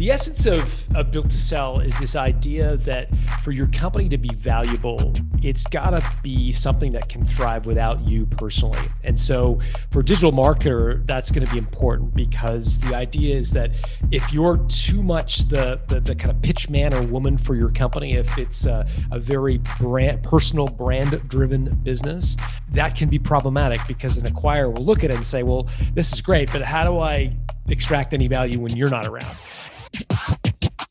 The essence of Built to Sell is this idea that for your company to be valuable, it's got to be something that can thrive without you personally. And so for a digital marketer, that's going to be important, because the idea is that if you're too much the kind of pitch man or woman for your company, if it's a very personal brand driven business, that can be problematic, because an acquirer will look at it and say, well, this is great, but how do I extract any value when you're not around?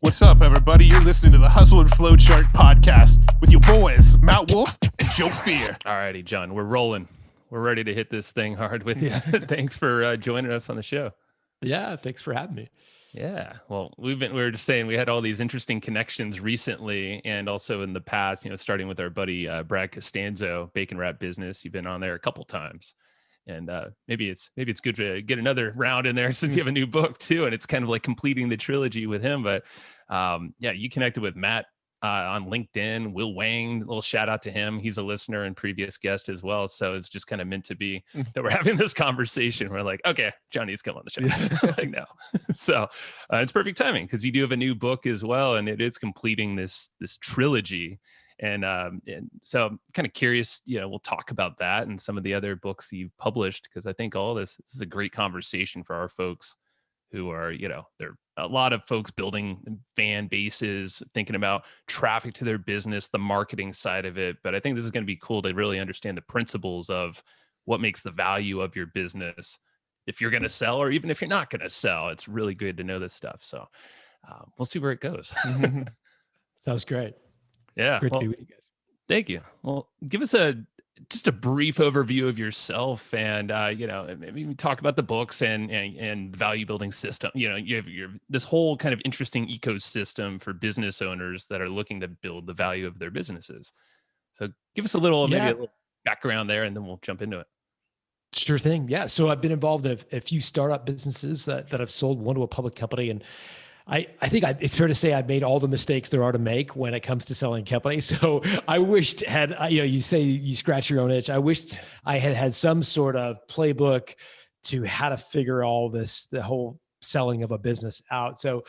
What's up, everybody? You're listening to the Hustle and Flowchart podcast with your boys, Matt Wolf and Joe Fear. All righty, John, we're rolling. We're ready to hit this thing hard with you. Thanks for joining us on the show. Yeah, thanks for having me. Yeah, well, we were just saying we had all these interesting connections recently, and also in the past, starting with our buddy Brad Costanzo, Bacon Wrap Business. You've been on there a couple times. And maybe it's good to get another round in there since you have a new book too, and it's kind of like completing the trilogy with him. But yeah, you connected with Matt on LinkedIn. Will Wang, a little shout out to him. He's a listener and previous guest as well. So it's just kind of meant to be that we're having this conversation. We're like, okay, Johnny's come on the show. Like, no. So it's perfect timing, because you do have a new book as well, and it is completing this trilogy. And so I'm kind of curious, we'll talk about that and some of the other books that you've published, because I think all this is a great conversation for our folks who are, there are a lot of folks building fan bases, thinking about traffic to their business, the marketing side of it. But I think this is going to be cool to really understand the principles of what makes the value of your business if you're going to sell, or even if you're not going to sell. It's really good to know this stuff. So we'll see where it goes. Sounds great. Yeah. Great to be with you guys. Thank you. Well, give us just a brief overview of yourself, and maybe talk about the books and value building system. You have this whole kind of interesting ecosystem for business owners that are looking to build the value of their businesses. So give us maybe a little background there, and then we'll jump into it. Sure thing. Yeah. So I've been involved in a few startup businesses that I've sold one to a public company, and I think it's fair to say I've made all the mistakes there are to make when it comes to selling companies. So I wished you say you scratch your own itch. I wished I had some sort of playbook to how to figure all this, the whole selling of a business out. So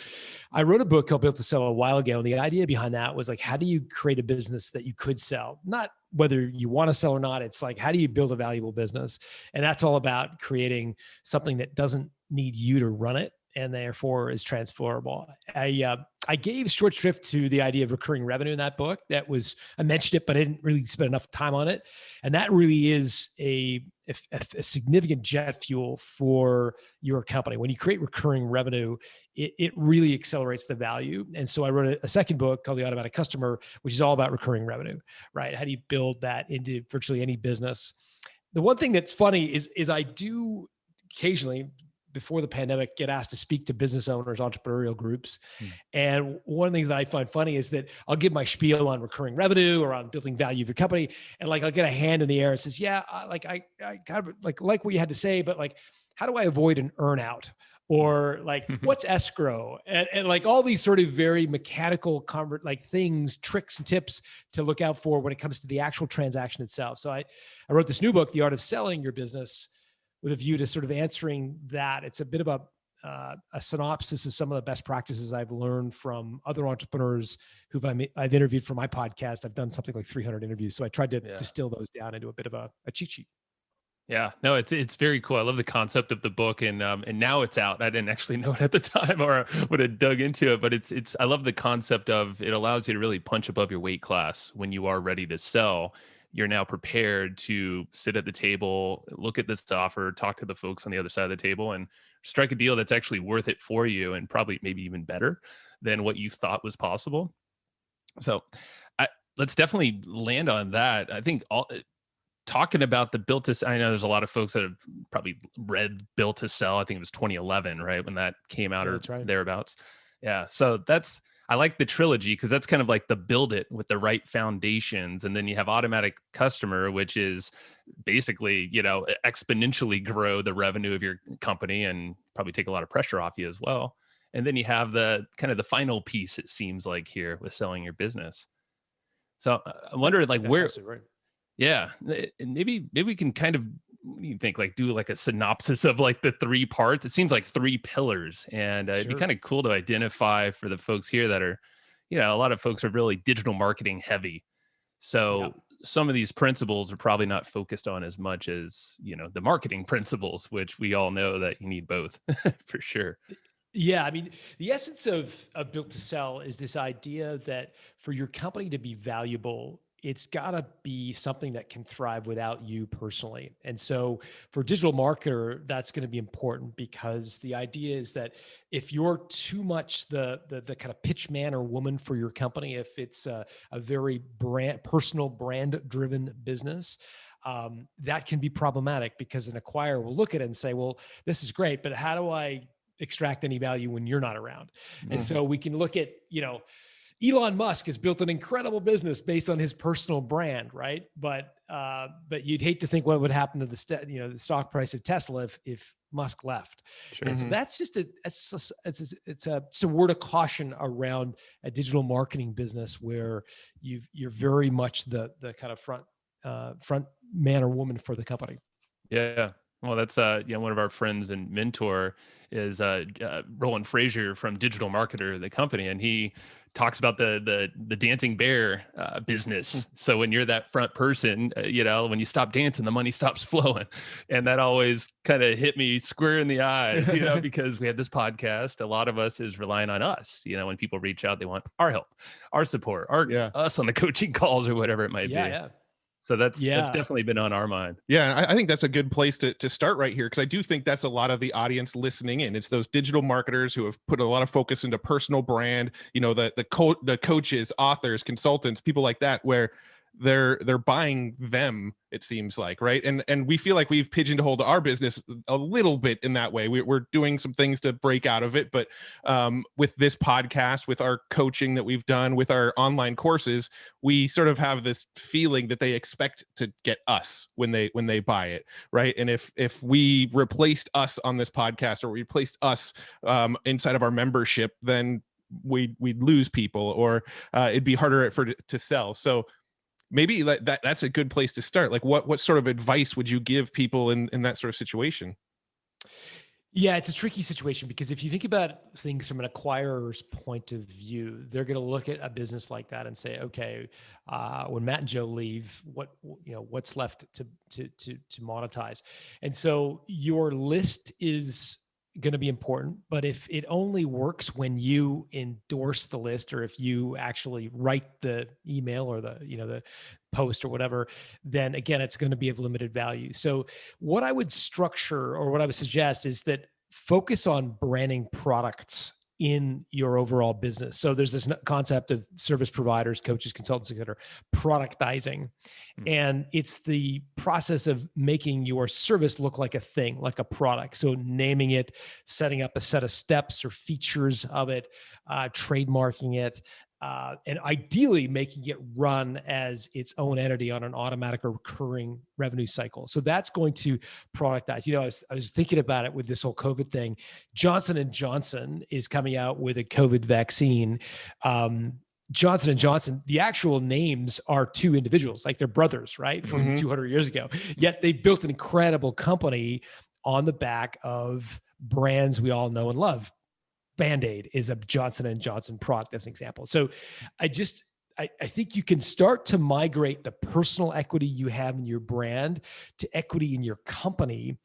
I wrote a book called Built to Sell a while ago. And the idea behind that was like, how do you create a business that you could sell? Not whether you want to sell or not. It's like, how do you build a valuable business? And that's all about creating something that doesn't need you to run it, and therefore is transferable. I gave short shrift to the idea of recurring revenue in that book. I mentioned it, but I didn't really spend enough time on it. And that really is a significant jet fuel for your company. When you create recurring revenue, it really accelerates the value. And so I wrote a second book called The Automatic Customer, which is all about recurring revenue, right? How do you build that into virtually any business? The one thing that's funny is I do occasionally, before the pandemic, get asked to speak to business owners, entrepreneurial groups. And one of the things that I find funny is that I'll give my spiel on recurring revenue or on building value of your company. And like, I'll get a hand in the air and says, yeah, I kind of like what you had to say, but like, how do I avoid an earnout? Or like, what's escrow? And like all these sort of very mechanical things, tricks and tips to look out for when it comes to the actual transaction itself. So I wrote this new book, The Art of Selling Your Business, with a view to sort of answering that. It's a bit of a synopsis of some of the best practices I've learned from other entrepreneurs who I've interviewed for my podcast. I've done something like 300 interviews. So I tried to distill those down into a bit of a cheat sheet. Yeah, no, it's very cool. I love the concept of the book, and now it's out. I didn't actually know it at the time, or would have dug into it, but I love the concept of it allows you to really punch above your weight class when you are ready to sell. You're now prepared to sit at the table, look at this offer, talk to the folks on the other side of the table, and strike a deal that's actually worth it for you, and probably maybe even better than what you thought was possible. So let's definitely land on that. I think talking about the Built to Sell, I know there's a lot of folks that have probably read Built to Sell. I think it was 2011, right? When that came out, or that's right. Thereabouts. Yeah. So I like the trilogy, because that's kind of like the build it with the right foundations. And then you have Automatic Customer, which is basically, exponentially grow the revenue of your company and probably take a lot of pressure off you as well. And then you have the kind of the final piece, it seems like, here with selling your business. So I wonder, like, That's where, absolutely right. yeah, maybe we can kind of what do you think? Like, do like a synopsis of like the three parts. It seems like three pillars, and it'd be Sure. kind of cool to identify for the folks here that are, a lot of folks are really digital marketing heavy. Yeah. So some of these principles are probably not focused on as much as, the marketing principles, which we all know that you need both for sure. Yeah, I mean, the essence of built to sell is this idea that for your company to be valuable, it's got to be something that can thrive without you personally. And so for a digital marketer, that's going to be important, because the idea is that if you're too much the kind of pitch man or woman for your company, if it's a very personal brand driven business, that can be problematic, because an acquirer will look at it and say, well, this is great, but how do I extract any value when you're not around? And so we can look at, Elon Musk has built an incredible business based on his personal brand, right? But you'd hate to think what would happen to the stock price of Tesla if Musk left. Sure. And so that's just it's a word of caution around a digital marketing business where you're very much the kind of front man or woman for the company. Yeah. Well, that's one of our friends and mentor is Roland Frazier from Digital Marketer, the company, and he talks about the dancing bear business. So when you're that front person, when you stop dancing, the money stops flowing, and that always kind of hit me square in the eyes, because we have this podcast. A lot of us is relying on us. When people reach out, they want our help, our support, us on the coaching calls or whatever it might be. Yeah. So that's definitely been on our mind. Yeah, I think that's a good place to start right here, because I do think that's a lot of the audience listening in. It's those digital marketers who have put a lot of focus into personal brand, the coaches, authors, consultants, people like that, where they're buying them, it seems like, right? And we feel like we've pigeonholed our business a little bit in that way. We're doing some things to break out of it, but with this podcast, with our coaching that we've done, with our online courses, we sort of have this feeling that they expect to get us when they buy it, right? And if we replaced us on this podcast, or replaced us inside of our membership, then we'd lose people, or it'd be harder to sell. So maybe that's a good place to start. Like what sort of advice would you give people in that sort of situation? Yeah, it's a tricky situation, because if you think about things from an acquirer's point of view, they're going to look at a business like that and say, okay, when Matt and Joe leave, what's left to monetize? And so your list is going to be important, but if it only works when you endorse the list, or if you actually write the email or the post or whatever, then again, it's going to be of limited value. So what I would structure, or what I would suggest, is that focus on branding products in your overall business. So there's this concept of service providers, coaches, consultants, et cetera, productizing. And it's the process of making your service look like a thing, like a product. So naming it, setting up a set of steps or features of it, trademarking it, and ideally making it run as its own entity on an automatic or recurring revenue cycle. So that's going to productize. I was thinking about it with this whole COVID thing. Johnson & Johnson is coming out with a COVID vaccine. Johnson & Johnson, the actual names are two individuals, like they're brothers, right? From 200 years ago. Yet they built an incredible company on the back of brands we all know and love. Band-Aid is a Johnson & Johnson product, as an example. So I think you can start to migrate the personal equity you have in your brand to equity in your company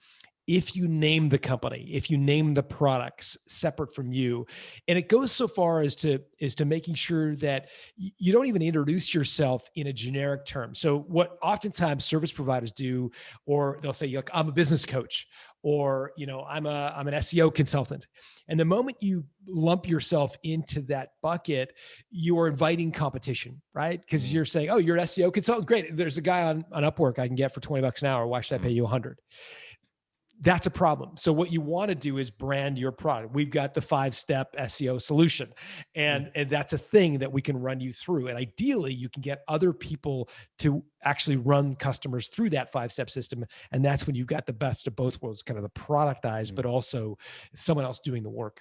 if you name the company, if you name the products separate from you. And it goes so far as to making sure that you don't even introduce yourself in a generic term. So what oftentimes service providers do, or they'll say, look, I'm a business coach, or, I'm an SEO consultant. And the moment you lump yourself into that bucket, you are inviting competition, right? Because you're saying, oh, you're an SEO consultant. Great. There's a guy on Upwork I can get for $20 an hour. Why should I pay you 100? That's a problem. So what you want to do is brand your product. We've got the 5-step SEO solution, and that's a thing that we can run you through. And ideally, you can get other people to actually run customers through that 5-step system. And that's when you've got the best of both worlds, kind of the productized, but also someone else doing the work.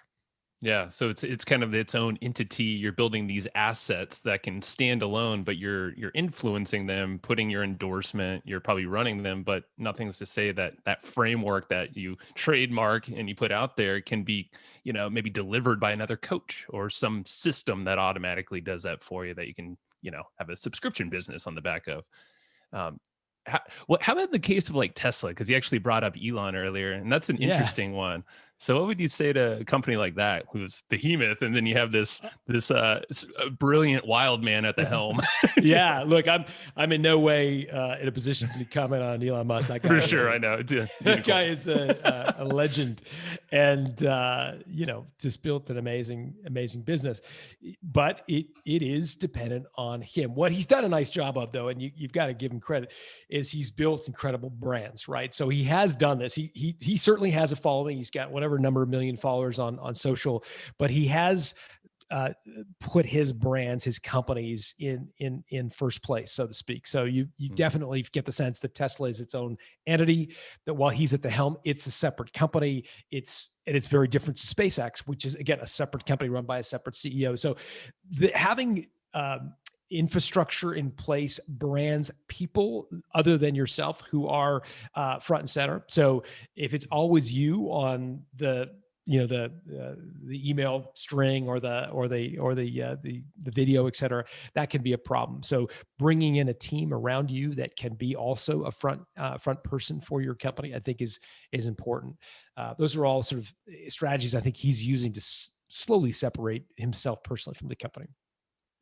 Yeah, so it's kind of its own entity. You're building these assets that can stand alone, but you're influencing them, putting your endorsement. You're probably running them, but nothing's to say that that framework that you trademark and you put out there can be, maybe delivered by another coach or some system that automatically does that for you. That you can, have a subscription business on the back of. Um, how about the case of like Tesla? Because you actually brought up Elon earlier, and that's an Yeah. interesting one. So, what would you say to a company like that, who's behemoth, and then you have this brilliant wild man at the helm? Yeah, look, I'm in no way in a position to comment on Elon Musk. That guy For is sure, I know. that guy is a legend, and just built an amazing business. But it is dependent on him. What he's done a nice job of, though, and you've got to give him credit, is he's built incredible brands, right? So he has done this. He certainly has a following. He's got whatever number of million followers on social, but he has put his brands, his companies in first place, so to speak. So you definitely get the sense that Tesla is its own entity, that while he's at the helm, it's a separate company. It's very different to SpaceX, which is, again, a separate company run by a separate CEO. So having infrastructure in place, brands, people other than yourself who are front and center. So if it's always you on the email string or the video, et cetera, that can be a problem. So bringing in a team around you that can be also a front person for your company, I think is important. Those are all sort of strategies I think he's using to slowly separate himself personally from the company.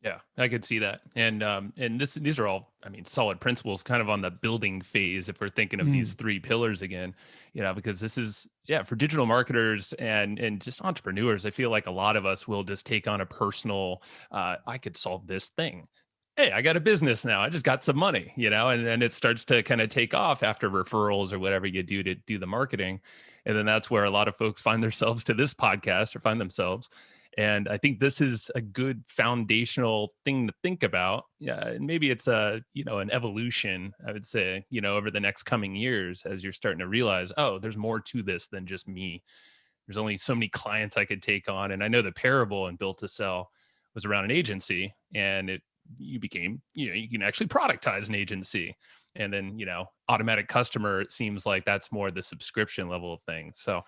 Yeah, I could see that. And these are all, solid principles kind of on the building phase if we're thinking of these three pillars again, because this is, for digital marketers and just entrepreneurs, I feel like a lot of us will just take on a personal, I could solve this thing. Hey, I got a business now. I just got some money, and then it starts to kind of take off after referrals or whatever you do to do the marketing. And then that's where a lot of folks find themselves to this podcast or find themselves. And I think this is a good foundational thing to think about. Yeah, and maybe it's an evolution, I would say, over the next coming years as you're starting to realize, oh, there's more to this than just me. There's only so many clients I could take on. And I know the parable in Built to Sell was around an agency, and you became, you can actually productize an agency. And then, automatic customer, it seems like that's more the subscription level of things. So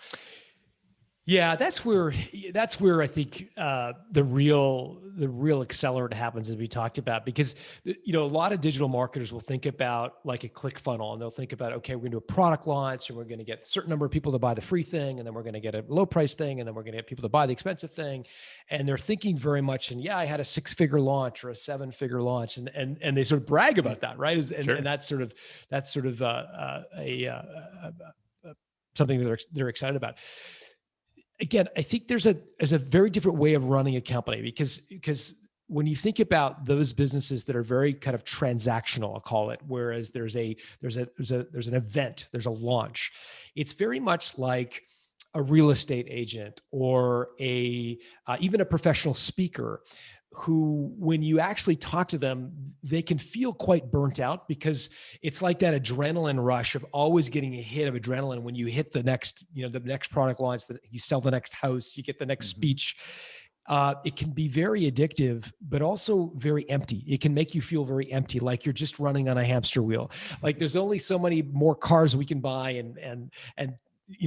yeah, that's where I think the real accelerant happens, as we talked about, because a lot of digital marketers will think about like a click funnel, and they'll think about, okay, we're going to do a product launch, and we're going to get a certain number of people to buy the free thing, and then we're going to get a low price thing, and then we're going to get people to buy the expensive thing, and they're thinking very much, and I had a 6-figure launch or a 7-figure launch, and they sort of brag about that, right? Sure. And that's sort of something that they're excited about. Again, I think there's a very different way of running a company, because when you think about those businesses that are very kind of transactional, I'll call it, whereas there's an event, there's a launch, it's very much like a real estate agent or even a professional speaker, who, when you actually talk to them, they can feel quite burnt out, because it's like that adrenaline rush of always getting a hit of adrenaline when you hit the next product launch, that you sell the next house, you get the next speech. It can be very addictive, but also very empty. It can make you feel very empty, like you're just running on a hamster wheel. Like there's only so many more cars we can buy and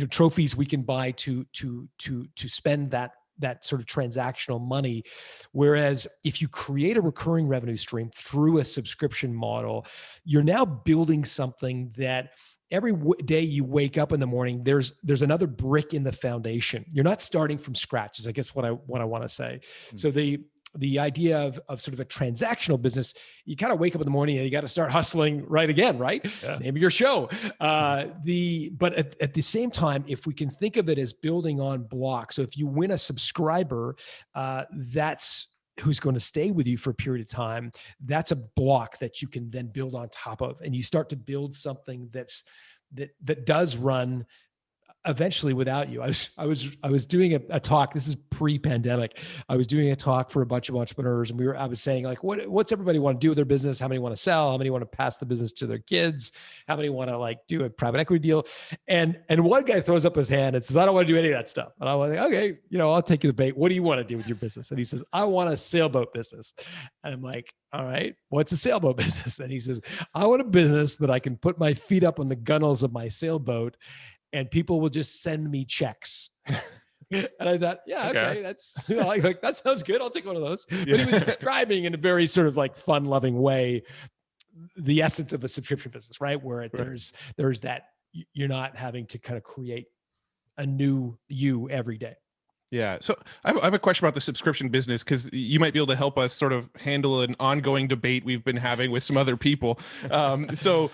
trophies we can buy to spend that sort of transactional money. Whereas if you create a recurring revenue stream through a subscription model, you're now building something that every day you wake up in the morning, there's another brick in the foundation. You're not starting from scratch, is I guess what I want to say. So the idea of sort of a transactional business, you kind of wake up in the morning and you got to start hustling right again, right? Yeah. Name of your show. But at the same time, if we can think of it as building on blocks. So if you win a subscriber, that's who's going to stay with you for a period of time. That's a block that you can then build on top of, and you start to build something that does run eventually without you. I was doing a talk. This is pre-pandemic. I was doing a talk for a bunch of entrepreneurs, and I was saying like, what's everybody want to do with their business? How many want to sell? How many want to pass the business to their kids? How many want to like do a private equity deal? And one guy throws up his hand and says, I don't want to do any of that stuff. And I was like, okay, I'll take you the bait. What do you want to do with your business? And he says, I want a sailboat business. And I'm like, all right, what's a sailboat business? And he says, I want a business that I can put my feet up on the gunnels of my sailboat and people will just send me checks. And I thought, yeah, okay, that's like that sounds good. I'll take one of those. But he was describing in a very sort of like fun-loving way the essence of a subscription business, right? Where there's that you're not having to kind of create a new you every day. Yeah. So I have a question about the subscription business, because you might be able to help us sort of handle an ongoing debate we've been having with some other people. So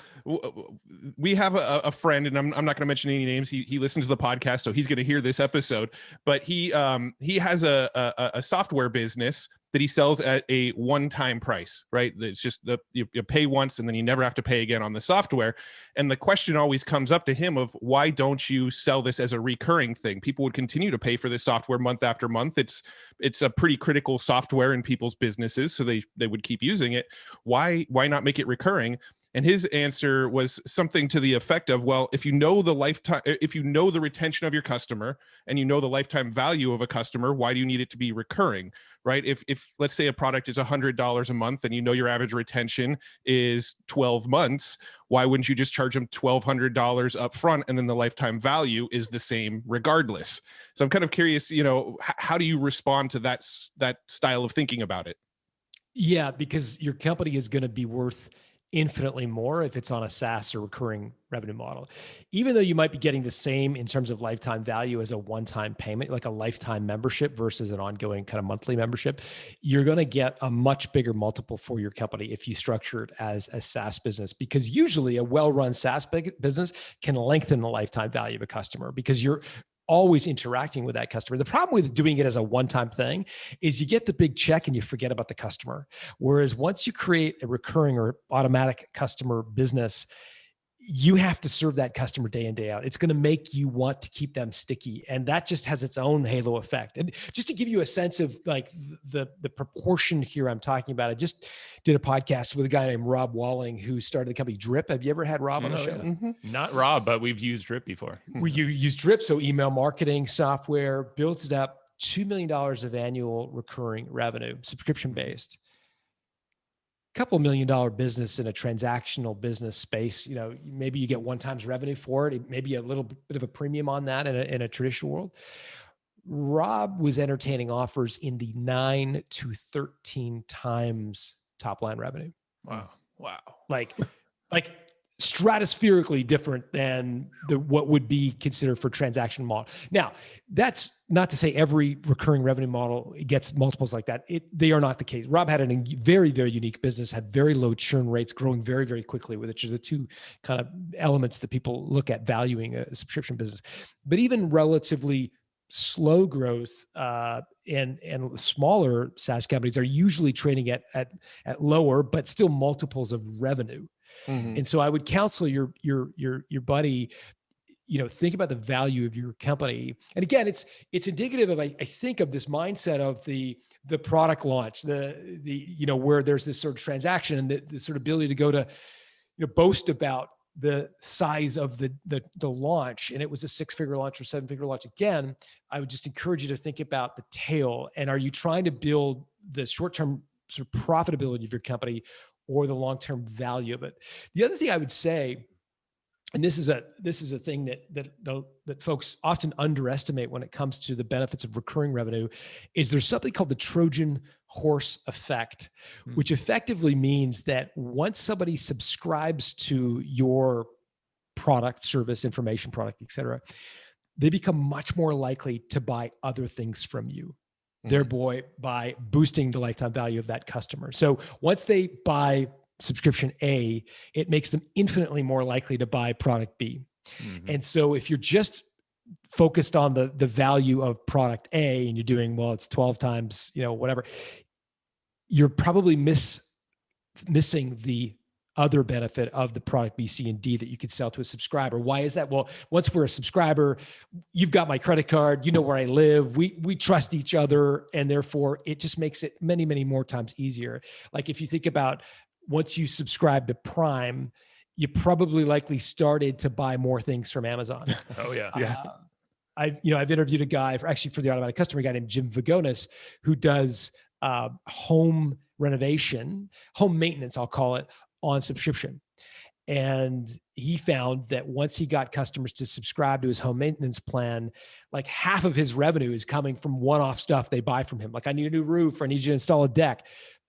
we have a friend, and I'm not going to mention any names. He listens to the podcast, so he's going to hear this episode. But he has a software business that he sells at a one-time price, right? It's just you pay once and then you never have to pay again on the software. And the question always comes up to him of, why don't you sell this as a recurring thing? People would continue to pay for this software month after month. It's a pretty critical software in people's businesses, so they would keep using it. Why not make it recurring? And his answer was something to the effect of, well, if you know the retention of your customer and you know the lifetime value of a customer, why do you need it to be recurring, right? If let's say a product is $100 a month and you know your average retention is 12 months, why wouldn't you just charge them $1,200 up front and then the lifetime value is the same regardless? So I'm kind of curious, how do you respond to that style of thinking about it? Yeah, because your company is going to be worth infinitely more if it's on a SaaS or recurring revenue model. Even though you might be getting the same in terms of lifetime value as a one-time payment, like a lifetime membership versus an ongoing kind of monthly membership, you're going to get a much bigger multiple for your company if you structure it as a SaaS business, because usually a well-run SaaS business can lengthen the lifetime value of a customer because you're always interacting with that customer. The problem with doing it as a one-time thing is you get the big check and you forget about the customer. Whereas once you create a recurring or automatic customer business, you have to serve that customer day in, day out. It's going to make you want to keep them sticky. And that just has its own halo effect. And just to give you a sense of like the proportion here I'm talking about, I just did a podcast with a guy named Rob Walling, who started the company Drip. Have you ever had Rob on the show? Yeah. Mm-hmm. Not Rob, but we've used Drip before. You use Drip, so email marketing software, builds it up, $2 million of annual recurring revenue, subscription-based. Couple $1 million business in a transactional business space. Maybe you get one times revenue for it. Maybe a little bit of a premium on that in a traditional world. Rob was entertaining offers in the 9 to 13 times top line revenue. Wow. Like stratospherically different than what would be considered for transaction model. Now, that's not to say every recurring revenue model gets multiples like that. They are not the case. Rob had a very, very unique business, had very low churn rates, growing very, very quickly, which are the two kind of elements that people look at valuing a subscription business. But even relatively slow growth and smaller SaaS companies are usually trading at lower, but still multiples of revenue. Mm-hmm. And so I would counsel your buddy, think about the value of your company. And again, it's indicative of, I think, of this mindset of the product launch, where there's this sort of transaction and the sort of ability to go to, boast about the size of the launch. And it was a 6-figure launch or 7-figure launch. Again, I would just encourage you to think about the tail. And are you trying to build the short-term sort of profitability of your company or the long-term value of it? The other thing I would say, and this is a thing that folks often underestimate when it comes to the benefits of recurring revenue, is there's something called the Trojan horse effect, which effectively means that once somebody subscribes to your product, service, information product, et cetera, they become much more likely to buy other things from you. Thereby by boosting the lifetime value of that customer. So once they buy subscription A, it makes them infinitely more likely to buy product B. Mm-hmm. And so if you're just focused on the value of product A and you're doing, well, it's 12 times, whatever, you're probably missing the other benefit of the product B, C, and D that you could sell to a subscriber. Why is that? Well, once we're a subscriber, you've got my credit card, you know where I live, we trust each other, and therefore it just makes it many, many more times easier. Like if you think about once you subscribe to Prime, you probably likely started to buy more things from Amazon. Oh yeah. Yeah. I've interviewed a guy for the automatic customer, a guy named Jim Vagonis, who does home renovation, home maintenance, I'll call it, on subscription. And he found that once he got customers to subscribe to his home maintenance plan, like half of his revenue is coming from one-off stuff they buy from him. Like, I need a new roof, or I need you to install a deck.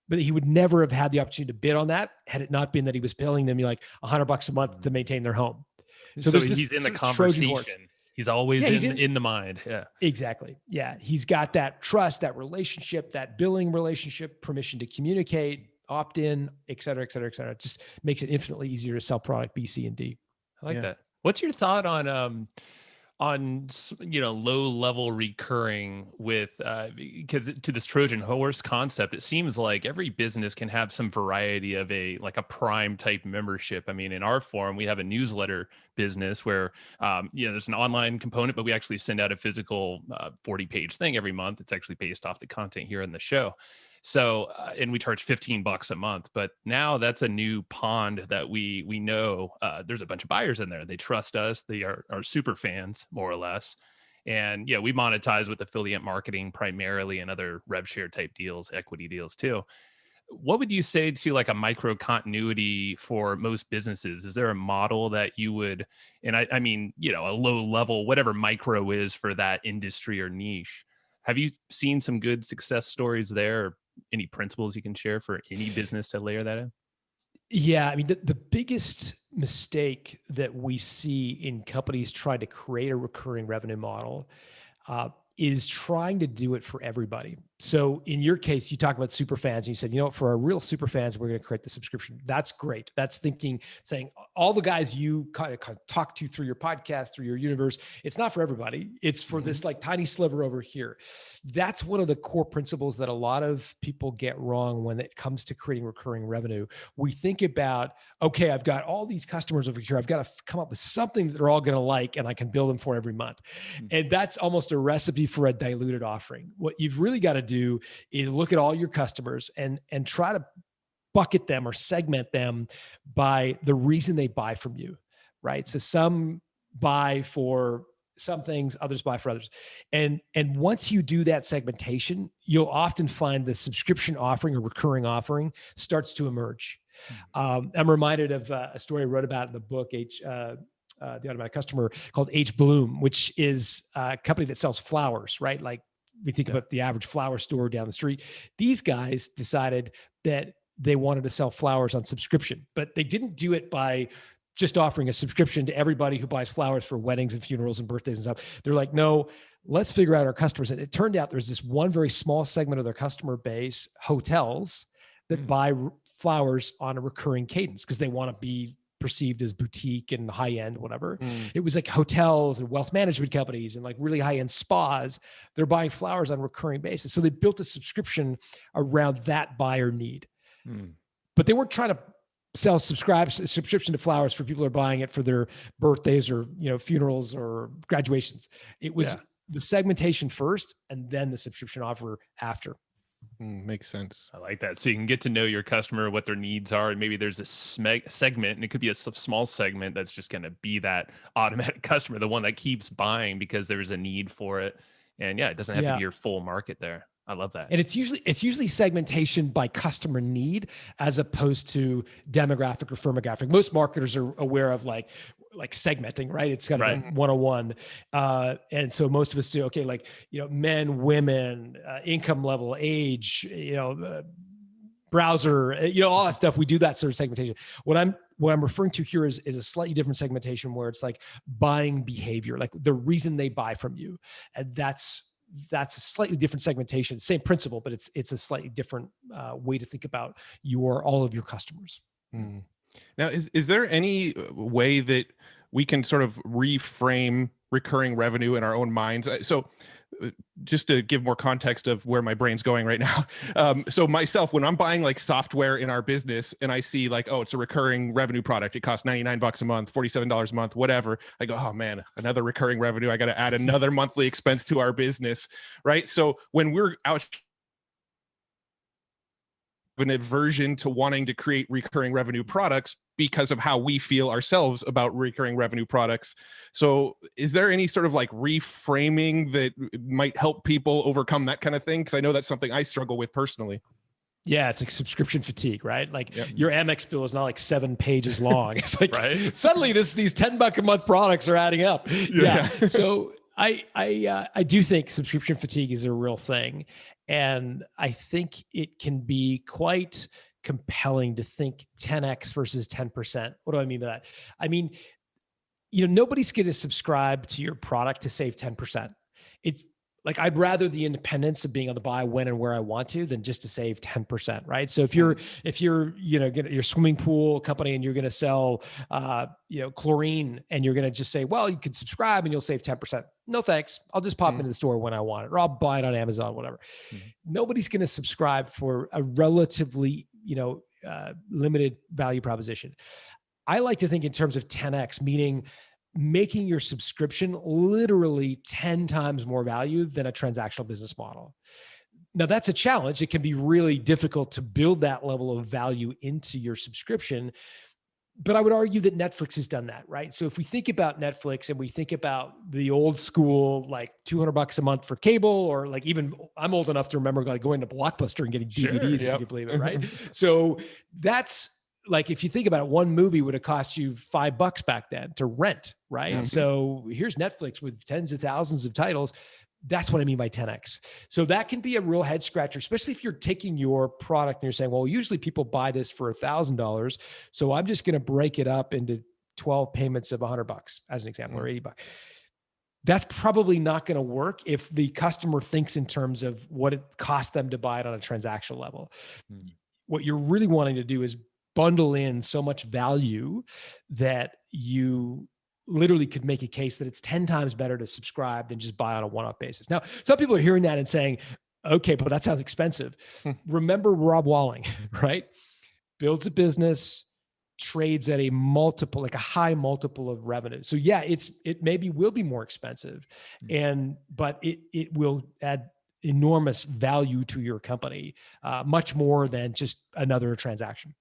But he would never have had the opportunity to bid on that had it not been that he was billing them like $100 a month to maintain their home. So he's in the conversation. He's always in the mind. Yeah, exactly. Yeah. He's got that trust, that relationship, that billing relationship, permission to communicate, opt in, et cetera, et cetera, et cetera. It just makes it infinitely easier to sell product B, C, and D. I like that. What's your thought on low level recurring with because to this Trojan horse concept, it seems like every business can have some variety of a Prime type membership. I mean, in our forum, we have a newsletter business where there's an online component, but we actually send out a physical 40-page thing every month. It's actually based off the content here in the show. So, and we charge $15 a month, but now that's a new pond that we know there's a bunch of buyers in there. They trust us. They are super fans, more or less. And we monetize with affiliate marketing primarily and other rev share type deals, equity deals too. What would you say to a micro continuity for most businesses? Is there a model that you would, and I mean, a low level, whatever micro is for that industry or niche? Have you seen some good success stories there? Or any principles you can share for any business to layer that in? Yeah. I mean, the biggest mistake that we see in companies trying to create a recurring revenue model is trying to do it for everybody. So in your case, you talk about super fans and you said, for our real super fans, we're going to create the subscription. That's great. That's saying all the guys you kind of talk to through your podcast, through your universe, it's not for everybody. It's for this tiny sliver over here. That's one of the core principles that a lot of people get wrong when it comes to creating recurring revenue. We think about, okay, I've got all these customers over here. I've got to come up with something that they're all going to like, and I can bill them for every month. And that's almost a recipe for a diluted offering. What you've really got to do is look at all your customers and try to bucket them or segment them by the reason they buy from you, right? So some buy for some things, others buy for others. And once you do that segmentation, you'll often find the subscription offering or recurring offering starts to emerge. I'm reminded of a story I wrote about in the book, the Automatic Customer, called H Bloom, which is a company that sells flowers, right? Like we think about the average flower store down the street. These guys decided that they wanted to sell flowers on subscription, but they didn't do it by just offering a subscription to everybody who buys flowers for weddings and funerals and birthdays and stuff. They're like, no, let's figure out our customers. And it turned out there's this one very small segment of their customer base, hotels, that buy flowers on a recurring cadence because they want to be perceived as boutique and high end, whatever. It was like hotels and wealth management companies and like really high end spas. They're buying flowers on a recurring basis. So they built a subscription around that buyer need. But they weren't trying to sell subscription to flowers for people who are buying it for their birthdays or funerals or graduations. It was the segmentation first and then the subscription offer after. Makes sense. I like that. So you can get to know your customer, what their needs are, and maybe there's a segment, and it could be a small segment that's just going to be that automatic customer, the one that keeps buying because there's a need for it. And it doesn't have to be your full market there. I love that. And it's usually segmentation by customer need as opposed to demographic or firmographic. Most marketers are aware of like segmenting, right? It's kind of like 101. And so most of us do, okay, men, women, income level, age, browser, all that stuff. We do that sort of segmentation. What I'm referring to here is a slightly different segmentation where it's like buying behavior, like the reason they buy from you. And that's a slightly different segmentation, same principle, but it's a slightly different way to think about all of your customers. Now, is there any way that we can sort of reframe recurring revenue in our own minds? So just to give more context of where my brain's going right now. So myself, when I'm buying like software in our business and I see like, oh, it's a recurring revenue product. It costs $99 a month, $47 a month, whatever. I go, oh man, another recurring revenue. I got to add another monthly expense to our business. Right. So when we're out an aversion to wanting to create recurring revenue products because of how we feel ourselves about recurring revenue products. So is there any sort of like reframing that might help people overcome that kind of thing? Because I know that's something I struggle with personally. Yeah, it's like subscription fatigue, right? Like Yep. your Amex bill is not like 7 pages long. It's like Right. suddenly these $10 a month products are adding up. Yeah. So I do think subscription fatigue is a real thing. And I think it can be quite compelling to think 10x versus 10%. What do I mean by that? I mean, nobody's going to subscribe to your product to save 10%. It's like, I'd rather the independence of being able to buy when and where I want to than just to save 10%, right? So if you're, your swimming pool company and you're going to sell, chlorine, and you're going to just say, well, you could subscribe and you'll save 10%. No, thanks. I'll just pop into the store when I want it, or I'll buy it on Amazon, whatever. Nobody's going to subscribe for a relatively, limited value proposition. I like to think in terms of 10x, meaning making your subscription literally 10 times more value than a transactional business model. Now, that's a challenge. It can be really difficult to build that level of value into your subscription. But I would argue that Netflix has done that, right? So if we think about Netflix and we think about the old school, like $200 a month for cable, or like even I'm old enough to remember like going to Blockbuster and getting DVDs, if you can believe it, right? So that's like, if you think about it, one movie would have cost you $5 back then to rent, right? Mm-hmm. So here's Netflix with tens of thousands of titles. That's what I mean by 10x. So that can be a real head scratcher, especially if you're taking your product and you're saying, well, usually people buy this for $1,000. So I'm just going to break it up into 12 payments of $100 as an example, or $80. That's probably not going to work if the customer thinks in terms of what it costs them to buy it on a transactional level. What you're really wanting to do is bundle in so much value that you literally could make a case that it's 10 times better to subscribe than just buy on a one-off basis. Now, some people are hearing that and saying, okay, but that sounds expensive. Remember Rob Walling, right? Builds a business, trades at a multiple, like a high multiple of revenue. So yeah, it maybe will be more expensive, but it will add enormous value to your company, much more than just another transaction.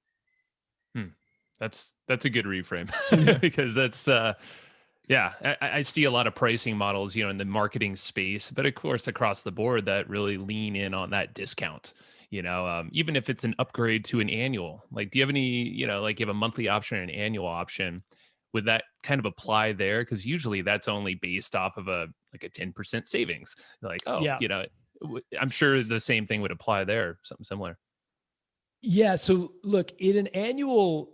That's a good reframe because that's I see a lot of pricing models, in the marketing space, but of course across the board that really lean in on that discount. Even if it's an upgrade to an annual, like, do you have any, like you have a monthly option and an annual option, would that kind of apply there? Because usually that's only based off of a 10% savings. Like, I'm sure the same thing would apply there, something similar. Yeah. So look, in an annual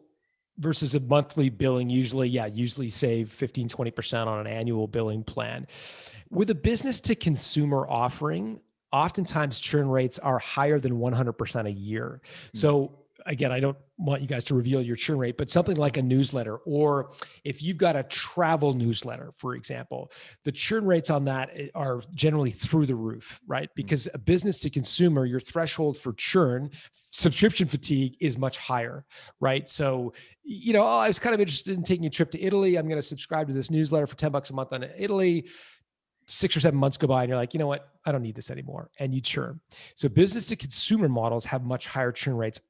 versus a monthly billing, usually save 15, 20% on an annual billing plan. With a business to consumer offering, oftentimes churn rates are higher than 100% a year. So again, I don't want you guys to reveal your churn rate, but something like a newsletter, or if you've got a travel newsletter, for example, the churn rates on that are generally through the roof, right? Because a business to consumer, your threshold for churn, subscription fatigue is much higher, right? So, I was kind of interested in taking a trip to Italy. I'm going to subscribe to this newsletter for $10 a month on Italy. 6 or 7 months go by and you're like, you know what? I don't need this anymore. And you churn. So business to consumer models have much higher churn rates.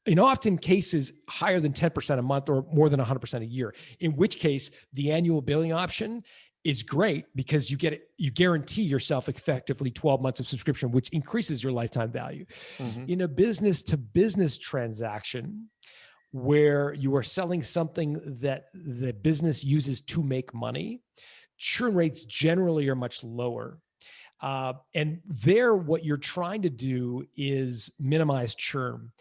In often cases, higher than 10% a month or more than 100% a year, in which case the annual billing option is great because you guarantee yourself effectively 12 months of subscription, which increases your lifetime value. In a business to business transaction, where you are selling something that the business uses to make money, churn rates generally are much lower. And there, what you're trying to do is minimize churn.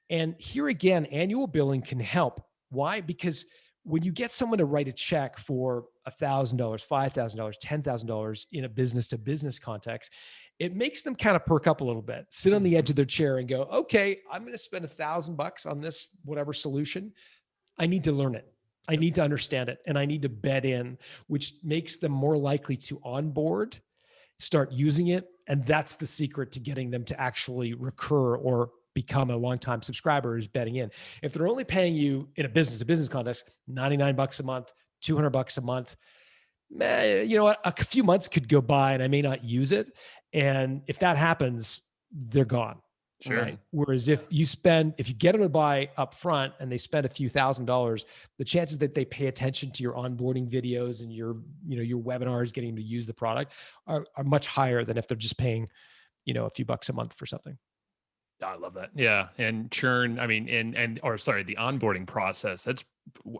And here again, annual billing can help. Why? Because when you get someone to write a check for $1,000, $5,000, $10,000 in a business to business context, it makes them kind of perk up a little bit, sit on the edge of their chair and go, okay, I'm going to spend $1,000 on this, whatever solution. I need to learn it. I need to understand it, and I need to bed in, which makes them more likely to onboard start using it. And that's the secret to getting them to actually recur or become a longtime subscriber, is betting in. If they're only paying you in a business to business context, $99 a month, $200 a month, a few months could go by and I may not use it. And if that happens, they're gone. Sure. Right. Whereas if you get them to buy up front and they spend a few $1,000s, the chances that they pay attention to your onboarding videos and your webinars, getting to use the product are much higher than if they're just paying, a few bucks a month for something. I love that. Yeah. And churn, I mean, the onboarding process, that's,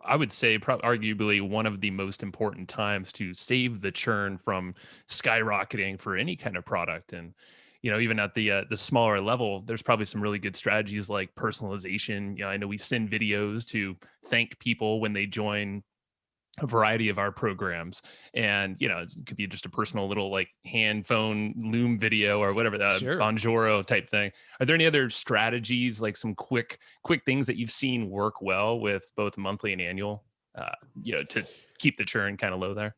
I would say, arguably one of the most important times to save the churn from skyrocketing for any kind of product. And, even at the smaller level, there's probably some really good strategies like personalization. I know we send videos to thank people when they join a variety of our programs, and it could be just a personal little like hand phone loom video or whatever, that Sure. Bonjoro type thing. Are there any other strategies, like some quick things that you've seen work well with both monthly and annual, to keep the churn kind of low there?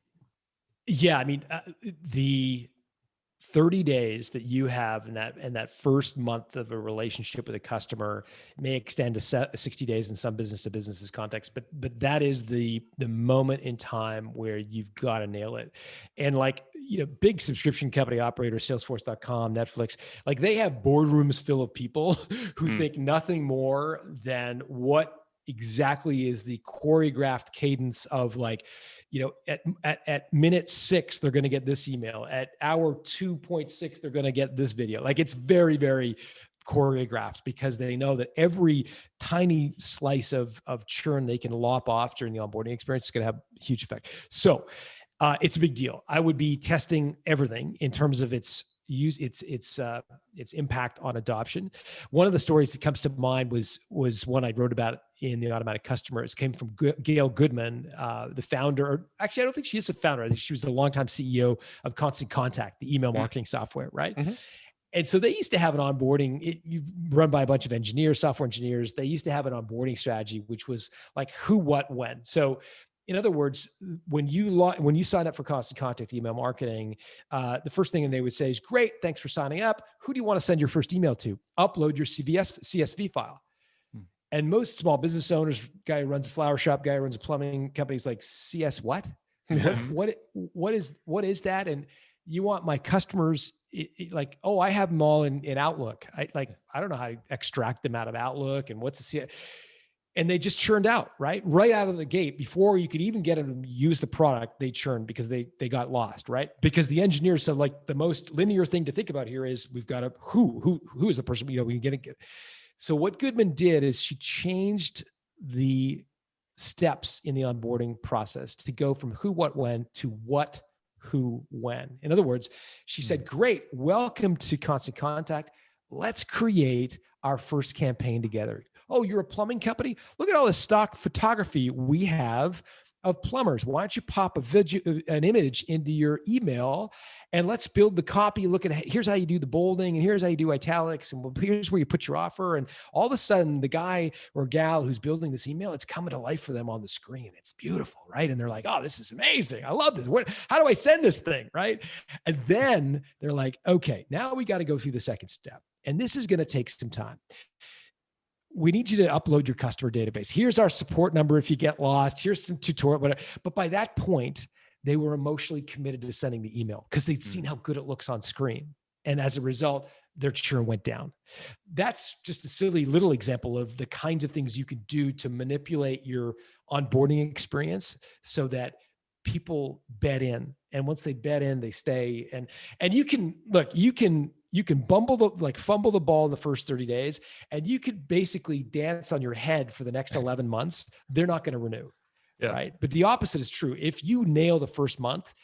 Yeah. I mean, the 30 days that you have in that first month of a relationship with a customer may extend to 60 days in some business to businesses context, but that is the moment in time where you've got to nail it. And big subscription company operators, Salesforce.com, Netflix, they have boardrooms full of people who think nothing more than what exactly is the choreographed cadence of at minute 6, they're going to get this email. At hour 2.6, they're going to get this video. It's very, very choreographed, because they know that every tiny slice of churn they can lop off during the onboarding experience is going to have a huge effect. So it's a big deal. I would be testing everything in terms of its impact on adoption. One of the stories that comes to mind was one I wrote about in the Automatic Customer. It came from Gail Goodman, the founder. Or actually, I don't think she is a founder. I think she was the longtime CEO of Constant Contact, the email marketing software, right? Mm-hmm. And so they used to have an onboarding, run by a bunch of engineers, software engineers. They used to have an onboarding strategy, which was like who, what, when. So in other words, when you sign up for Constant Contact email marketing, the first thing they would say is, great, thanks for signing up. Who do you want to send your first email to? Upload your CSV file. And most small business owners, guy who runs a flower shop, guy who runs a plumbing company, is like, CS what? What is that? And you want my customers I have them all in Outlook. I don't know how to extract them out of Outlook, and what's the CS. And they just churned out, right out of the gate. Before you could even get them to use the product, they churned because they got lost, right? Because the engineers said, the most linear thing to think about here is we've got who is the person, we can get it. So what Goodman did is she changed the steps in the onboarding process to go from who, what, when to what, who, when. In other words, she said, great, welcome to Constant Contact. Let's create our first campaign together. Oh, you're a plumbing company? Look at all the stock photography we have of plumbers. Why don't you pop an image into your email, and let's build the copy. Look at, here's how you do the bolding, and here's how you do italics, and here's where you put your offer. And all of a sudden, the guy or gal who's building this email, it's coming to life for them on the screen. It's beautiful, right? And they're like, oh, this is amazing. I love this. How do I send this thing, right? And then they're like, okay, now we got to go through the second step. And this is going to take some time. We need you to upload your customer database. Here's our support number if you get lost. Here's some tutorial, whatever. But by that point, they were emotionally committed to sending the email because they'd seen how good it looks on screen. And as a result, their churn went down. That's just a silly little example of the kinds of things you can do to manipulate your onboarding experience so that people bet in. And once they bet in, they stay. And you can fumble the ball in the first 30 days, and you could basically dance on your head for the next 11 months. They're not going to renew. Yeah. Right. But the opposite is true. If you nail the first month,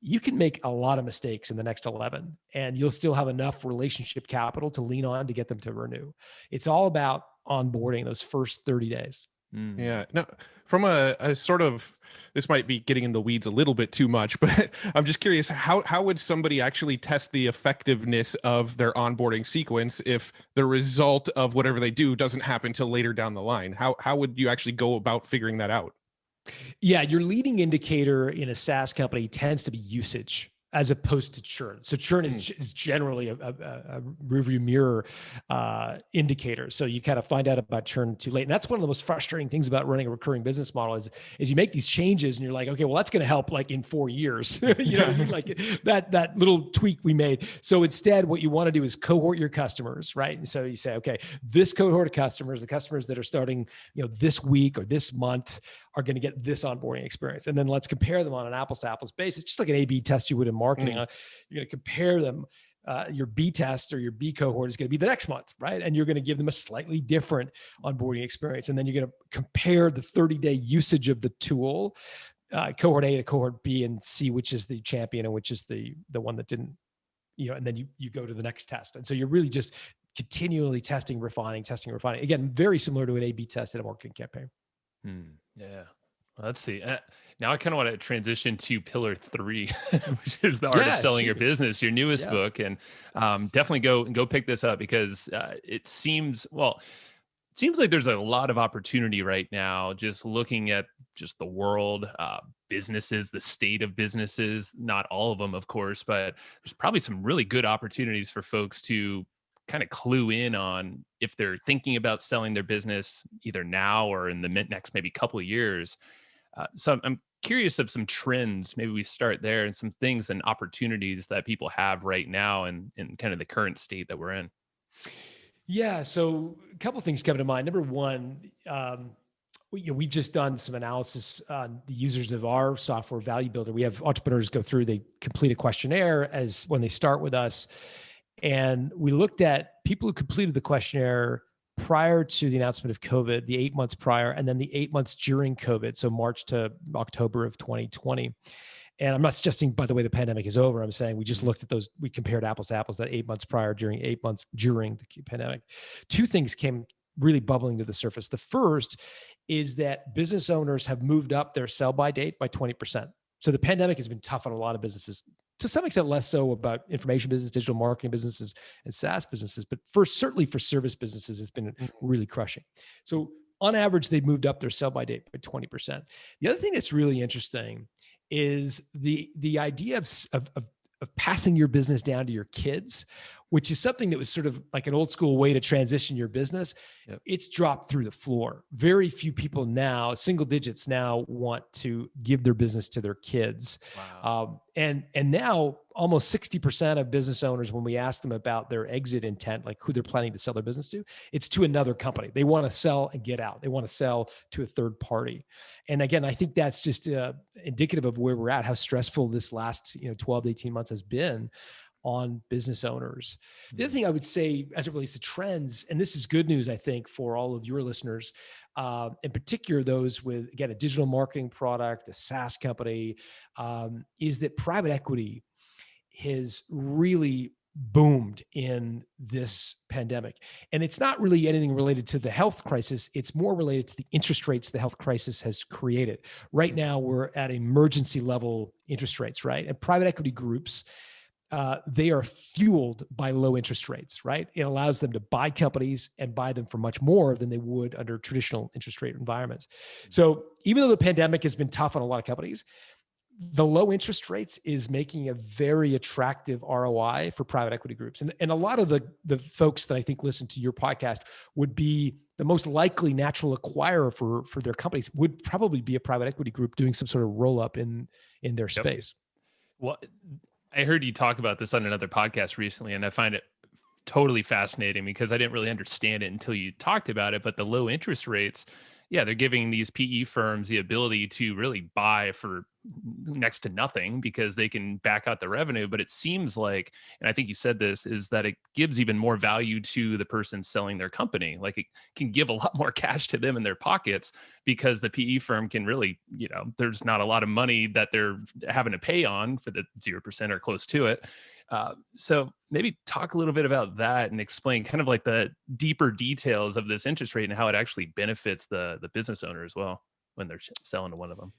you can make a lot of mistakes in the next 11, and you'll still have enough relationship capital to lean on to get them to renew. It's all about onboarding those first 30 days. Yeah. No, from a sort of, this might be getting in the weeds a little bit too much, but I'm just curious, how would somebody actually test the effectiveness of their onboarding sequence if the result of whatever they do doesn't happen till later down the line? How would you actually go about figuring that out? Yeah, your leading indicator in a SaaS company tends to be usage. as opposed to churn. So churn is generally a rearview mirror indicator. So you kind of find out about churn too late. And that's one of the most frustrating things about running a recurring business model is you make these changes and you're like, okay, well, that's going to help like in 4 years. You know what I mean? Like that little tweak we made. So instead, what you want to do is cohort your customers, right? And so you say, okay, this cohort of customers, the customers that are starting, this week or this month are going to get this onboarding experience. And then let's compare them on an apples to apples basis, just like an A/B test you would in marketing. You're going to compare them. Your B test or your B cohort is going to be the next month, right? And you're going to give them a slightly different onboarding experience. And then you're going to compare the 30-day usage of the tool, cohort A to cohort B, and see which is the champion and which is the one that didn't, and then you go to the next test. And so you're really just continually testing, refining. Again, very similar to an A/B test in a marketing campaign. Yeah. Well, let's see. Now I kind of want to transition to pillar 3, which is the art of selling your business, your newest book. And definitely go pick this up because it seems like there's a lot of opportunity right now, just looking at just the world, businesses, the state of businesses, not all of them, of course, but there's probably some really good opportunities for folks to kind of clue in on if they're thinking about selling their business either now or in the next maybe couple of years. So I'm curious of some trends. Maybe we start there and some things and opportunities that people have right now and in kind of the current state that we're in. Yeah. So a couple of things come to mind. Number one, we've just done some analysis on the users of our software Value Builder. We have entrepreneurs go through, they complete a questionnaire as when they start with us. And we looked at people who completed the questionnaire prior to the announcement of COVID, the 8 months prior, and then the 8 months during COVID. So March to October of 2020. And I'm not suggesting, by the way, the pandemic is over. I'm saying we just looked at those, we compared apples to apples, that 8 months prior, during 8 months during the pandemic. Two things came really bubbling to the surface. The first is that business owners have moved up their sell-by date by 20%. So the pandemic has been tough on a lot of businesses, to some extent less so about information business, digital marketing businesses, and SaaS businesses, but certainly for service businesses, it's been really crushing. So on average, they've moved up their sell-by date by 20%. The other thing that's really interesting is the idea of passing your business down to your kids, which is something that was sort of like an old school way to transition your business. Yep. It's dropped through the floor. Very few people now, single digits now, want to give their business to their kids. Wow. And now almost 60% of business owners, when we ask them about their exit intent, like who they're planning to sell their business to, it's to another company. They want to sell and get out. They want to sell to a third party. And again, I think that's just indicative of where we're at, how stressful this last 12 to 18 months has been on business owners. The other thing I would say as it relates to trends, and this is good news, I think, for all of your listeners, in particular those with, again, a digital marketing product, a SaaS company, is that private equity has really boomed in this pandemic. And it's not really anything related to the health crisis. It's more related to the interest rates the health crisis has created. Right now, we're at emergency level interest rates, right? And private equity groups, they are fueled by low interest rates, right? It allows them to buy companies and buy them for much more than they would under traditional interest rate environments. So even though the pandemic has been tough on a lot of companies, the low interest rates is making a very attractive ROI for private equity groups. And a lot of the folks that I think listen to your podcast would be the most likely natural acquirer for their companies would probably be a private equity group doing some sort of roll up in their space. Well, I heard you talk about this on another podcast recently, and I find it totally fascinating because I didn't really understand it until you talked about it. But the low interest rates, yeah, they're giving these PE firms the ability to really buy for next to nothing because they can back out the revenue. But it seems like, and I think you said this, is that it gives even more value to the person selling their company. Like it can give a lot more cash to them in their pockets because the PE firm can really, there's not a lot of money that they're having to pay on for the 0% or close to it. So maybe talk a little bit about that and explain kind of like the deeper details of this interest rate and how it actually benefits the business owner as well when they're selling to one of them.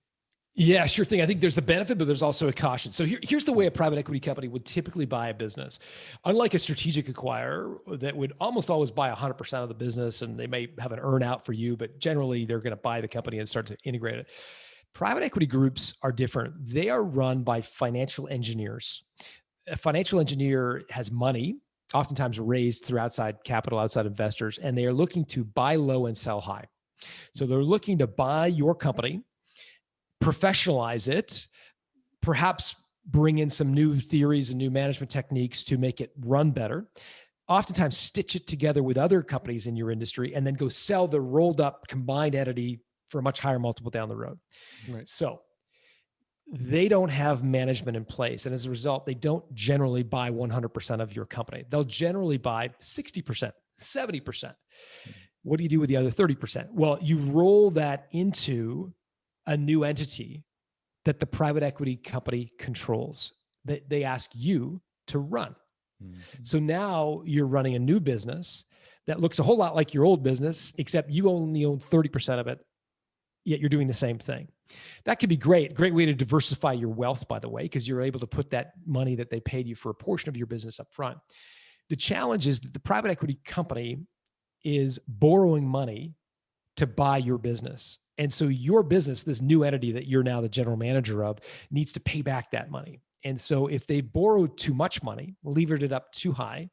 Yeah, sure thing. I think there's the benefit, but there's also a caution. So here's the way a private equity company would typically buy a business. Unlike a strategic acquirer that would almost always buy 100% of the business, and they may have an earn out for you, but generally they're going to buy the company and start to integrate it. Private equity groups are different. They are run by financial engineers. A financial engineer has money, oftentimes raised through outside capital, outside investors, and they are looking to buy low and sell high. So they're looking to buy your company, professionalize it, perhaps bring in some new theories and new management techniques to make it run better, oftentimes stitch it together with other companies in your industry, and then go sell the rolled up combined entity for a much higher multiple down the road. Right. So they don't have management in place. And as a result, they don't generally buy 100% of your company. They'll generally buy 60%, 70%. What do you do with the other 30%? Well, you roll that into a new entity that the private equity company controls, that they ask you to run. Mm-hmm. So now you're running a new business that looks a whole lot like your old business, except you only own 30% of it, yet you're doing the same thing. That could be great. Great way to diversify your wealth, by the way, because you're able to put that money that they paid you for a portion of your business up front. The challenge is that the private equity company is borrowing money to buy your business. And so your business, this new entity that you're now the general manager of, needs to pay back that money. And so if they borrowed too much money, levered it up too high,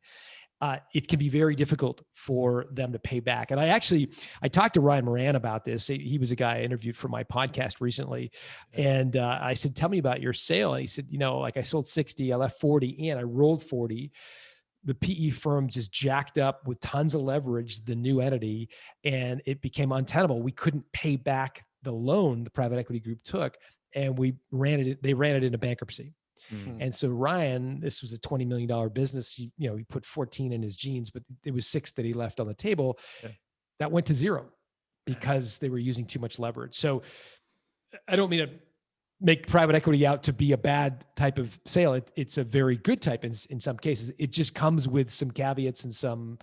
it can be very difficult for them to pay back. And I talked to Ryan Moran about this. He was a guy I interviewed for my podcast recently. And I said, tell me about your sale. And he said, I sold 60, I left 40 and I rolled 40. The PE firm just jacked up with tons of leverage, the new entity, and it became untenable. We couldn't pay back the loan the private equity group took, and they ran it into bankruptcy. Mm-hmm. And so Ryan, this was a $20 million business. He put 14 in his jeans, but it was 6 that he left on the table. Yeah. That went to 0 because they were using too much leverage. So I don't mean to make private equity out to be a bad type of sale. It's a very good type in some cases. It just comes with some caveats and some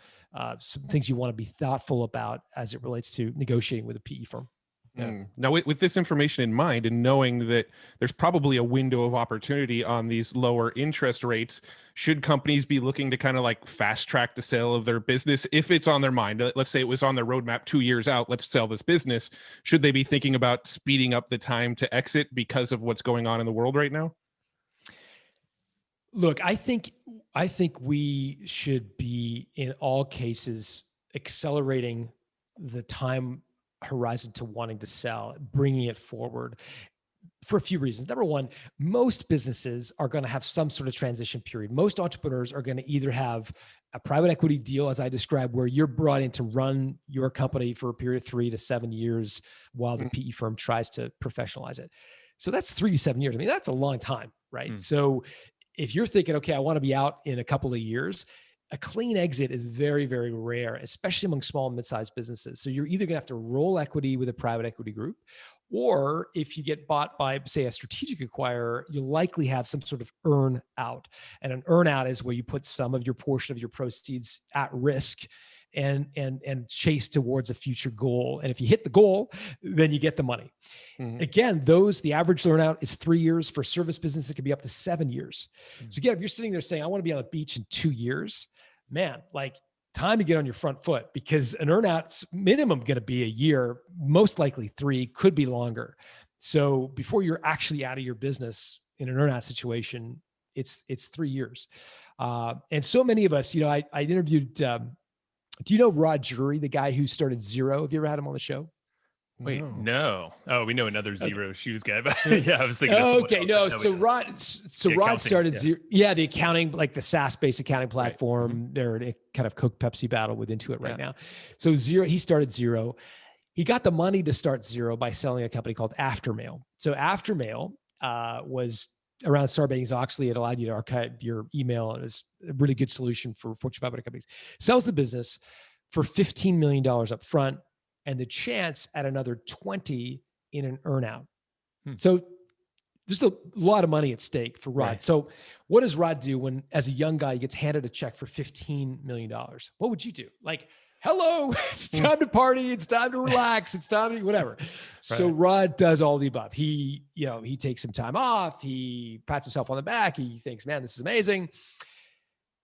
things you want to be thoughtful about as it relates to negotiating with a PE firm. Yeah. Now, with this information in mind and knowing that there's probably a window of opportunity on these lower interest rates, should companies be looking to kind of like fast track the sale of their business if it's on their mind? Let's say it was on their roadmap 2 years out, let's sell this business. Should they be thinking about speeding up the time to exit because of what's going on in the world right now? Look, I think we should be, in all cases, accelerating the time horizon to wanting to sell, bringing it forward for a few reasons. Number one, most businesses are going to have some sort of transition period. Most entrepreneurs are going to either have a private equity deal, as I described, where you're brought in to run your company for a period of 3 to 7 years while the PE firm tries to professionalize it. So that's 3 to 7 years. I mean, that's a long time, right? So if you're thinking, okay, I want to be out in a couple of years, a clean exit is very, very rare, especially among small and mid-sized businesses. So you're either going to have to roll equity with a private equity group, or if you get bought by, say, a strategic acquirer, you'll likely have some sort of earn out. And an earn out is where you put some of your portion of your proceeds at risk and chase towards a future goal. And if you hit the goal, then you get the money. Mm-hmm. Again, the average earn out is 3 years. For service business, it could be up to 7 years. Mm-hmm. So again, if you're sitting there saying, I want to be on the beach in 2 years, man, like time to get on your front foot, because an earnout's minimum going to be a year, most likely 3, could be longer. So before you're actually out of your business in an earnout situation, it's 3 years. And so many of us, I interviewed, do you know Rod Drury, the guy who started Xero? Have you ever had him on the show? Wait, no. Oh, we know another Xero shoes guy, but yeah, I was thinking. Okay, no. So Rod started Xero. Yeah, the accounting, like the SaaS-based accounting platform. Right. Mm-hmm. They're in a kind of Coke Pepsi battle with Intuit right now. So Xero, he started Xero. He got the money to start Xero by selling a company called Aftermail. So Aftermail was around Sarbanes-Oxley. It allowed you to archive your email, and it's a really good solution for Fortune 500 companies. Sells the business for $15 million up front, and the chance at another 20 in an earnout. So there's a lot of money at stake for Rod. Right. So what does Rod do when, as a young guy, he gets handed a check for $15 million? What would you do? Like, hello, it's time to party. It's time to relax. It's time to whatever. Right. So Rod does all the above. He takes some time off. He pats himself on the back. He thinks, man, this is amazing.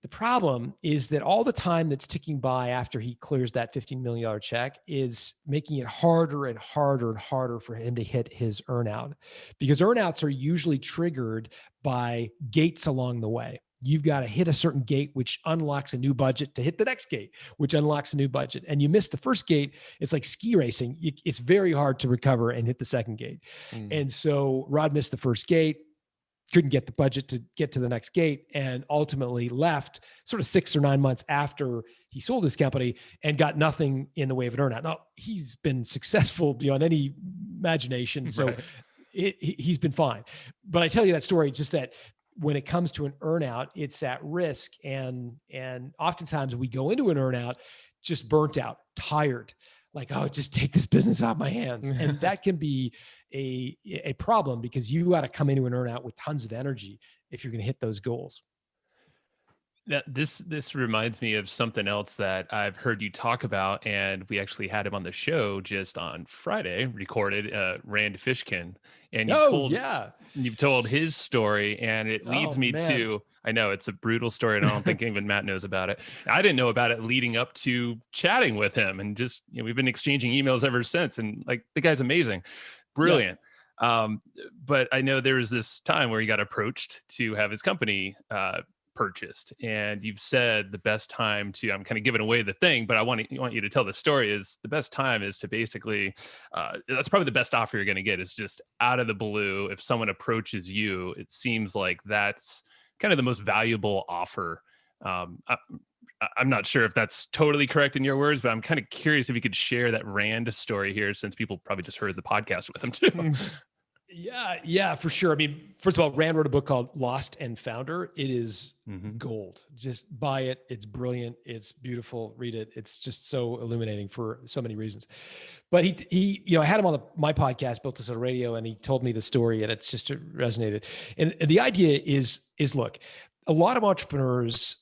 The problem is that all the time that's ticking by after he clears that $15 million check is making it harder and harder and harder for him to hit his earnout, because earnouts are usually triggered by gates along the way. You've got to hit a certain gate, which unlocks a new budget to hit the next gate, which unlocks a new budget. And you miss the first gate. It's like ski racing. It's very hard to recover and hit the second gate. And so Rod missed the first gate, couldn't get the budget to get to the next gate, and ultimately left sort of 6 or 9 months after he sold his company and got nothing in the way of an earnout. Now, he's been successful beyond any imagination. So Right. he's been fine. But I tell you that story just that when it comes to an earnout, it's at risk. And oftentimes we go into an earnout just burnt out, tired, like, oh, just take this business off my hands. And that can be a problem, because you got to come into an earnout with tons of energy if you're going to hit those goals. This reminds me of something else that I've heard you talk about, and we actually had him on the show just on Friday, recorded, Rand Fishkin, and you've told his story, and it leads me to, I know it's a brutal story, and I don't think even Matt knows about it. I didn't know about it leading up to chatting with him, and just, we've been exchanging emails ever since, and like, the guy's amazing, brilliant. Yeah. But I know there was this time where he got approached to have his company purchased, and you've said the best time to, I'm kind of giving away the thing, but I want you to tell the story, is the best time is to basically, that's probably the best offer you're going to get, is just out of the blue. If someone approaches you, it seems like that's kind of the most valuable offer. I'm not sure if that's totally correct in your words, but I'm kind of curious if you could share that Rand story here, since people probably just heard the podcast with him too. Yeah, for sure. I mean, first of all, Rand wrote a book called Lost and Founder. It is gold. Just buy it. It's brilliant. It's beautiful. Read it. It's just so illuminating for so many reasons. But he, I had him on my podcast, Built This on Radio, and he told me the story, and it's just resonated. And the idea is look, a lot of entrepreneurs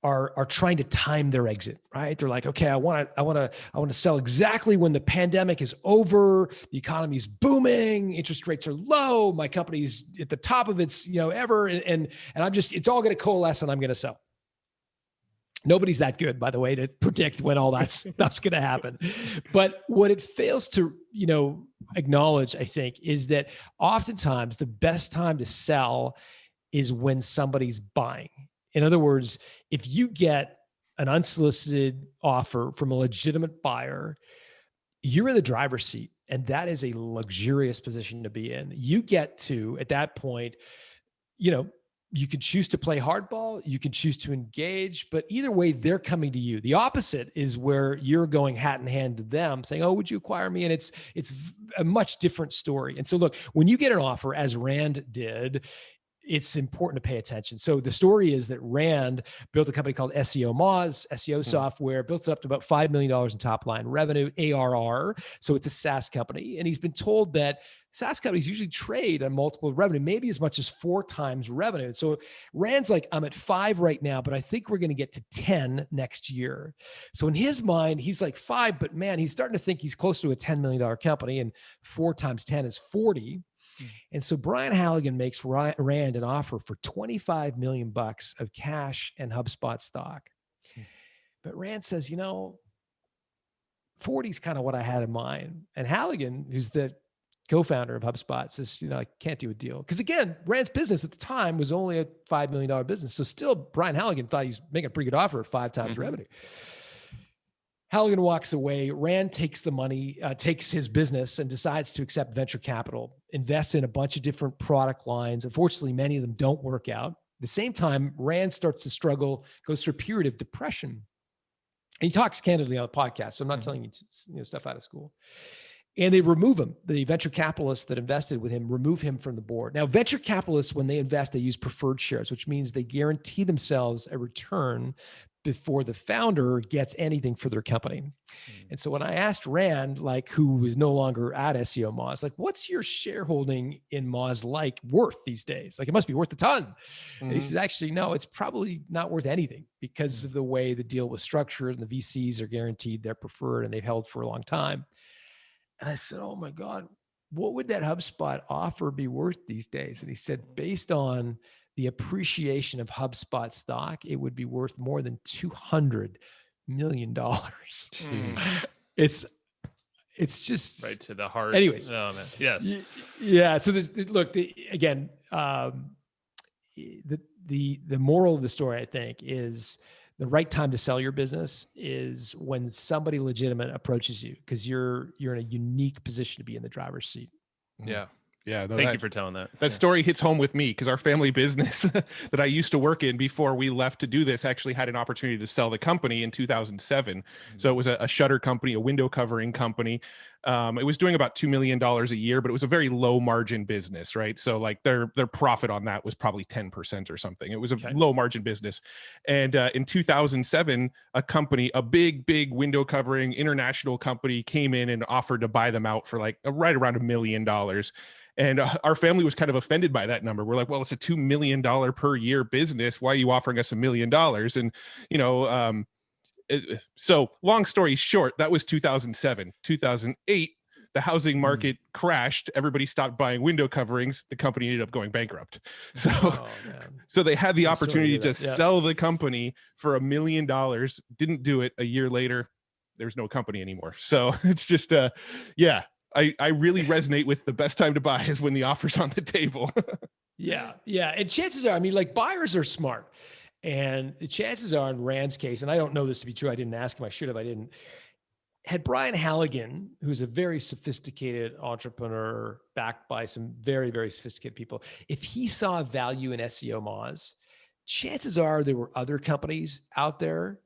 are trying to time their exit, right? They're like, okay, I want to sell exactly when the pandemic is over, the economy is booming, interest rates are low, my company's at the top of its, ever, and it's all going to coalesce, and I'm going to sell. Nobody's that good, by the way, to predict when all that stuff's going to happen. But what it fails to, acknowledge, I think, is that oftentimes the best time to sell is when somebody's buying. In other words, if you get an unsolicited offer from a legitimate buyer, you're in the driver's seat, and that is a luxurious position to be in. You get to, at that point, you can choose to play hardball, you can choose to engage, but either way, they're coming to you. The opposite is where you're going hat in hand to them, saying, oh, would you acquire me? And it's a much different story. And so look, when you get an offer, as Rand did, it's important to pay attention. So the story is that Rand built a company called SEO Moz, SEO software, built it up to about $5 million in top line revenue, ARR. So it's a SaaS company. And he's been told that SaaS companies usually trade on multiple revenue, maybe as much as 4 times revenue. So Rand's like, I'm at 5 right now, but I think we're going to get to 10 next year. So in his mind, he's like 5, but man, he's starting to think he's close to a $10 million company, and 4 times 10 is 40. And so Brian Halligan makes Rand an offer for $25 million of cash and HubSpot stock. But Rand says, 40 is kind of what I had in mind. And Halligan, who's the co-founder of HubSpot, says, I can't do a deal. Because again, Rand's business at the time was only a $5 million business. So still, Brian Halligan thought he's making a pretty good offer at 5 times revenue. Halligan walks away. Rand takes the money, takes his business, and decides to accept venture capital, invests in a bunch of different product lines. Unfortunately, many of them don't work out. At the same time, Rand starts to struggle, goes through a period of depression. And he talks candidly on the podcast, so I'm not telling you stuff out of school. And they remove him. The venture capitalists that invested with him remove him from the board. Now, venture capitalists, when they invest, they use preferred shares, which means they guarantee themselves a return before the founder gets anything for their company. And so when I asked Rand, who is no longer at SEO Moz, what's your shareholding in Moz worth these days? It must be worth a ton. And he says, actually, no, it's probably not worth anything because of the way the deal was structured, and the VCs are guaranteed they're preferred and they've held for a long time. And I said, oh my God, what would that HubSpot offer be worth these days? And he said, based on the appreciation of HubSpot stock, it would be worth more than $200 million. It's just right to the heart. Anyways, oh, man. Yes, yeah. So again, the moral of the story, I think, is the right time to sell your business is when somebody legitimate approaches you, because you're in a unique position to be in the driver's seat. Yeah. Yeah. No, Thank you for telling that. That story hits home with me because our family business that I used to work in before we left to do this actually had an opportunity to sell the company in 2007. Mm-hmm. So it was a shutter company, a window covering company. It was doing about $2 million a year, but it was a very low margin business, right? So like their profit on that was probably 10% or something. It was a low margin business. And in 2007, a big window covering international company came in and offered to buy them out for like right around $1 million. And our family was kind of offended by that number. We're like, well, it's a $2 million per year business. Why are you offering us $1 million? And, so long story short, that was 2007. 2008, the housing market crashed. Everybody stopped buying window coverings. The company ended up going bankrupt. So, so they had the opportunity to sell the company for $1 million. Didn't do it. A year later, there's no company anymore. So it's just, I really resonate with the best time to buy is when the offer's on the table. Yeah. And chances are, I mean, like, buyers are smart. And the chances are in Rand's case, and I don't know this to be true, I didn't ask him, I should have, I didn't. Had Brian Halligan, who's a very sophisticated entrepreneur backed by some very, very sophisticated people, if he saw value in SEO Moz, chances are there were other companies out there,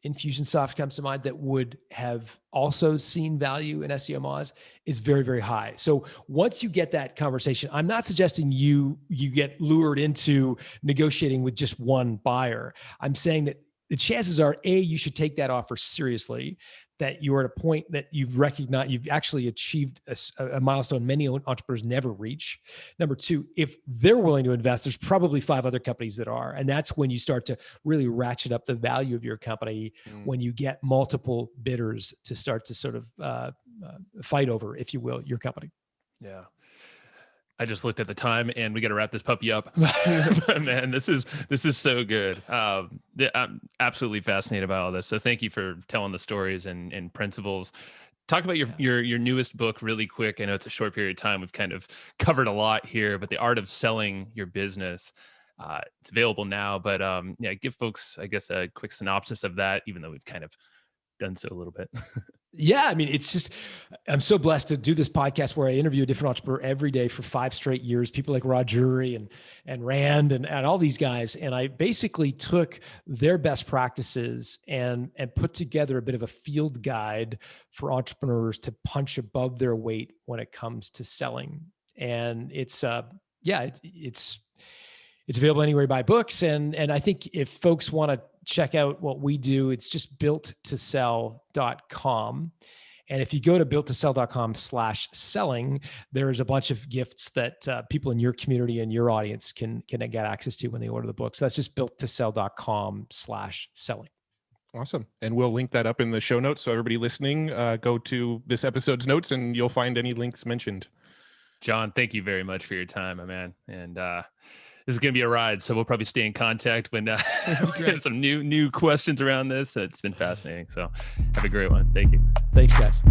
Infusionsoft comes to mind, that would have also seen value in SEO Moz, is very, very high. So once you get that conversation, I'm not suggesting you get lured into negotiating with just one buyer. I'm saying that the chances are, A, you should take that offer seriously, that you're at a point that you've recognized, you've actually achieved a milestone many entrepreneurs never reach. Number two, if they're willing to invest, there's probably 5 other companies that are. And that's when you start to really ratchet up the value of your company, when you get multiple bidders to start to sort of fight over, if you will, your company. Yeah. I just looked at the time and we got to wrap this puppy up. Man, this is so good. I'm absolutely fascinated by all this. So thank you for telling the stories and principles. Talk about your newest book really quick. I know it's a short period of time. We've kind of covered a lot here, but The Art of Selling Your Business. It's available now, but give folks, I guess, a quick synopsis of that, even though we've kind of done so a little bit. Yeah. I mean, it's just, I'm so blessed to do this podcast where I interview a different entrepreneur every day for 5 straight years, people like Roger and Rand and all these guys. And I basically took their best practices and put together a bit of a field guide for entrepreneurs to punch above their weight when it comes to selling. And it's available anywhere you buy books. And I think if folks want to check out what we do, it's just builttosell.com. And if you go to builttosell.com/selling, there's a bunch of gifts that people in your community and your audience can get access to when they order the book. So that's just builttosell.com/selling. Awesome. And we'll link that up in the show notes. So everybody listening, go to this episode's notes and you'll find any links mentioned. John, thank you very much for your time, my man. And this is going to be a ride, so we'll probably stay in contact when we have some new questions around this. It's been fascinating. So have a great one. Thank you. Thanks, guys.